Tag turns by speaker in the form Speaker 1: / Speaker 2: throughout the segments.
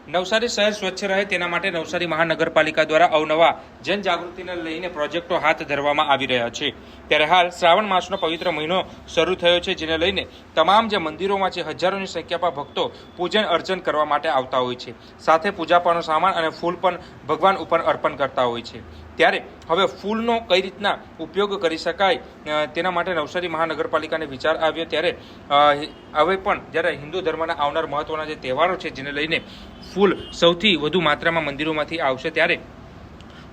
Speaker 1: નવસારી શહેર સ્વચ્છ રહે તેના માટે નવસારી મહાનગરપાલિકા દ્વારા અવનવા જનજાગૃતિને લઈને પ્રોજેક્ટો હાથ ધરવામાં આવી રહ્યા છે। ત્યારે હાલ શ્રાવણ માસનો પવિત્ર મહિનો શરૂ થયો છે, જેને લઈને તમામ જે મંદિરોમાં છે હજારોની સંખ્યામાં ભક્તો પૂજન અર્ચન કરવા માટે આવતા હોય છે, સાથે પૂજાપાનો સામાન અને ફૂલ પણ ભગવાન ઉપર અર્પણ કરતા હોય છે। ત્યારે હવે ફૂલનો કઈ રીતના ઉપયોગ કરી શકાય તેના માટે નવસારી મહાનગરપાલિકાને વિચાર આવ્યો। ત્યારે હવે પણ જ્યારે હિન્દુ ધર્મના આવનાર મહત્વના જે તહેવારો છે જેને લઈને ફૂલ સૌથી વધુ માત્રામાં મંદિરોમાંથી આવશે, ત્યારે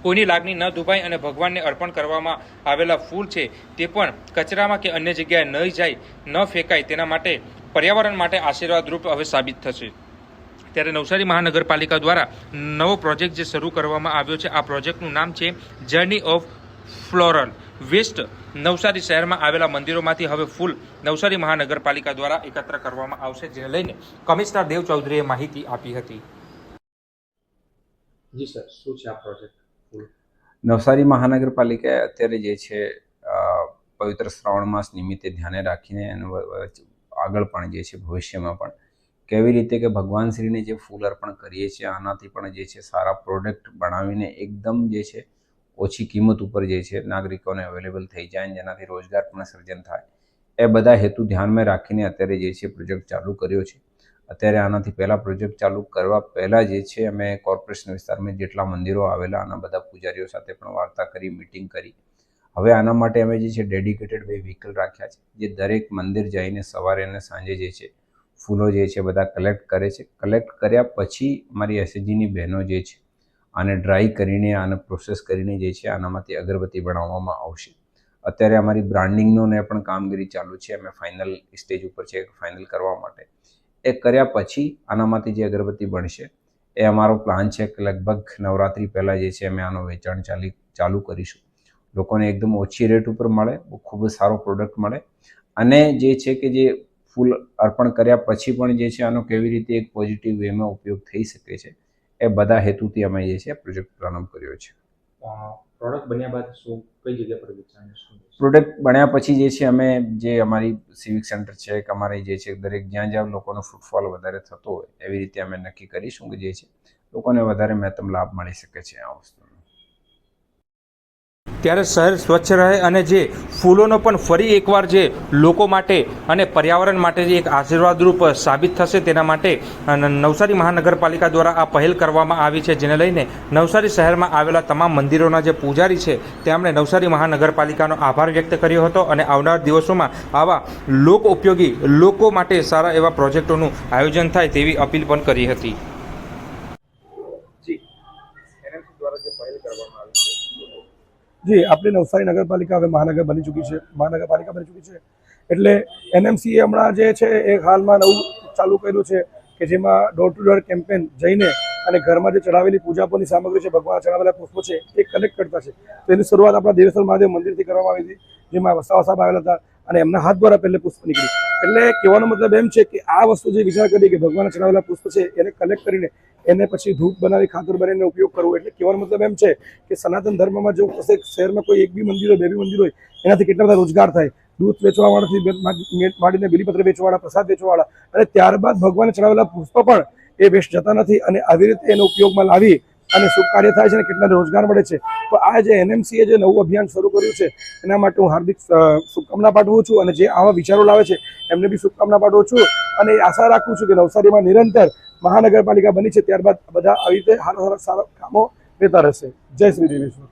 Speaker 1: કોઈની લાગણી ન દુભાય અને ભગવાનને અર્પણ કરવામાં આવેલા ફૂલ છે તે પણ કચરામાં કે અન્ય જગ્યાએ ન જાય, ન ફેંકાય, તેના માટે પર્યાવરણ માટે આશીર્વાદરૂપ હવે સાબિત થશે। ત્યારે નવસારી મહાનગરપાલિકા દ્વારા નવો પ્રોજેક્ટ જે શરૂ કરવામાં આવ્યો છે, આ પ્રોજેક્ટનું નામ છે journey of floral waste. Navsari શહેરમાં આવેલા મંદિરોમાંથી હવે ફૂલ નવસારી મહાનગરપાલિકા દ્વારા એકત્ર કરવામાં આવશે, જેને લઈને કમિશનર દેવ ચૌધરીએ માહિતી આપી હતી। જી સર, શું છે આ પ્રોજેક્ટ?
Speaker 2: નવસારી મહાનગરપાલિકાએ અત્યારે જે છે પવિત્ર શ્રાવણ માસ નિમિત્તે ધ્યાને રાખીને આગળ પણ જે છે ભવિષ્યમાં પણ કેવી રીતે કે ભગવાન શ્રીને જે ફૂલ અર્પણ કરીએ છીએ આનાથી પણ જે છે સારા પ્રોડક્ટ બનાવીને એકદમ જે છે ઓછી કિંમત ઉપર જે છે નાગરિકોને અવેલેબલ થઈ જાય, જેનાથી રોજગાર પણ સર્જન થાય, એ બધા હેતુ ધ્યાનમાં રાખીને અત્યારે જે છે પ્રોજેક્ટ ચાલુ કર્યો છે। અત્યારે આનાથી પહેલાં પ્રોજેક્ટ ચાલુ કરવા પહેલાં જે છે અમે કોર્પોરેશન વિસ્તારમાં જેટલા મંદિરો આવેલા આના બધા પૂજારીઓ સાથે પણ વાર્તા કરી, મિટિંગ કરી। હવે આના માટે અમે જે છે ડેડિકેટેડ 2 વ્હીકલ રાખ્યા છે, જે દરેક મંદિર જઈને સવારે અને સાંજે જે છે ફૂલો જે છે બધા કલેક્ટ કરે છે। કલેક્ટ કર્યા પછી અમારી એસએચજીની બહેનો જે છે આને ડ્રાય કરીને, આને પ્રોસેસ કરીને જે છે આનામાંથી અગરબત્તી બનાવવામાં આવશે। અત્યારે અમારી બ્રાન્ડિંગનો ને પણ કામગીરી ચાલુ છે, અમે ફાઇનલ સ્ટેજ ઉપર છે ફાઇનલ કરવા માટે। એ કર્યા પછી આનામાંથી જે અગરબત્તી બનશે એ અમારો પ્લાન છે કે લગભગ નવરાત્રિ પહેલાં જે છે અમે આનું વેચાણ ચાલુ કરીશું। લોકોને એકદમ ઓછી રેટ ઉપર મળે, ખૂબ જ સારો પ્રોડક્ટ મળે, અને જે છે કે જે ફૂલ અર્પણ કર્યા પછી પણ જે છે આનો કેવી રીતે એક પોઝિટિવ વેમાં ઉપયોગ થઈ શકે છે, એ બધા હેતુથી અમે જે છે પ્રોજેક્ટ પ્રારંભ કર્યો છે।
Speaker 1: પ્રોડક્ટ બન્યા બાદ શું કઈ જગ્યા પર વેચાણ?
Speaker 2: પ્રોડક્ટ બન્યા પછી જે છે અમે જે અમારી સિવિક સેન્ટર છે કે અમારી જે છે દરેક જ્યાં લોકોનો ફૂટફોલ વધારે થતો હોય એવી રીતે અમે નક્કી કરીશું કે જે છે લોકોને વધારે મહત્તમ લાભ મળી શકે છે આ વસ્તુનો।
Speaker 1: ત્યારે શહેર સ્વચ્છ રહે અને જે ફૂલોનો પણ ફરી એકવાર જે લોકો માટે અને પર્યાવરણ માટે જે એક આશીર્વાદરૂપ સાબિત થશે, તેના માટે નવસારી મહાનગરપાલિકા દ્વારા આ પહેલ કરવામાં આવી છે, જેને લઈને નવસારી શહેરમાં આવેલા તમામ મંદિરોના જે પૂજારી છે તેમણે નવસારી મહાનગરપાલિકાનો આભાર વ્યક્ત કર્યો હતો અને આવનાર દિવસોમાં આવા લોક ઉપયોગી, લોકો માટે સારા એવા પ્રોજેક્ટોનું આયોજન થાય તેવી અપીલ પણ કરી હતી।
Speaker 3: જી, આપણી નવસારી નગરપાલિકા હવે મહાનગરપાલિકા બની ચૂકી છે। એટલે એનએમસીએ હમણાં જે છે એ હાલમાં નવું ચાલુ કર્યું છે કે જેમાં ડોર ટુ ડોર કેમ્પેન જઈને અને ઘરમાં જે ચડાવેલી પૂજાપોની સામગ્રી છે, ભગવાન ચડાવેલા પુષ્પો છે, એ કલેક્ટ કરતા છે। તો એની શરૂઆત આપણા દેવેશ્વર મહાદેવ મંદિરથી કરવામાં આવી હતી, જેમાં વસાવા સાહેબ આવેલા હતા અને એમના હાથ દ્વારા પહેલે પુષ્પ નીકળી। એટલે કહેવાનો મતલબ એમ છે કે આ વસ્તુ જે વિચાર કરી કે ભગવાન ચડાવેલા પુષ્પ છે એને કલેક્ટ કરીને એને પછી ધૂપ બનાવી, ખાતર બનાવીને ઉપયોગ કરવો। એટલે કહેવાનો મતલબ એમ છે કે સનાતન ધર્મમાં જો શહેરમાં કોઈ 1 બી મંદિર હોય, 2 બી મંદિર હોય, એનાથી કેટલા બધા રોજગાર થાય। દૂધ વેચવાવાળાથી માંડીને બીલીપત્ર વેચવાવાળા, પ્રસાદ વેચવાવાળા, અને ત્યારબાદ ભગવાન ચડાવેલા પુષ્પ પણ એ વેસ્ટ જતા નથી અને આવી રીતે એનો ઉપયોગમાં લાવી અને શુભ કાર્ય થાય છે અને કેટલાને રોજગાર મળે છે। તો આ જે એનએમસીએ જે નવું અભિયાન શરૂ કર્યું છે એના માટે હું હાર્દિક શુભકામના પાઠવું છું, અને જે આવા વિચારો લાવે છે એમને બી શુભકામના પાઠવું છું, અને આશા રાખું છું કે નવસારીમાં નિરંતર મહાનગરપાલિકા બની છે ત્યારબાદ બધા આવી રીતે સારા કામો લેતા રહેશે। જય શ્રી દેવેશ્વર।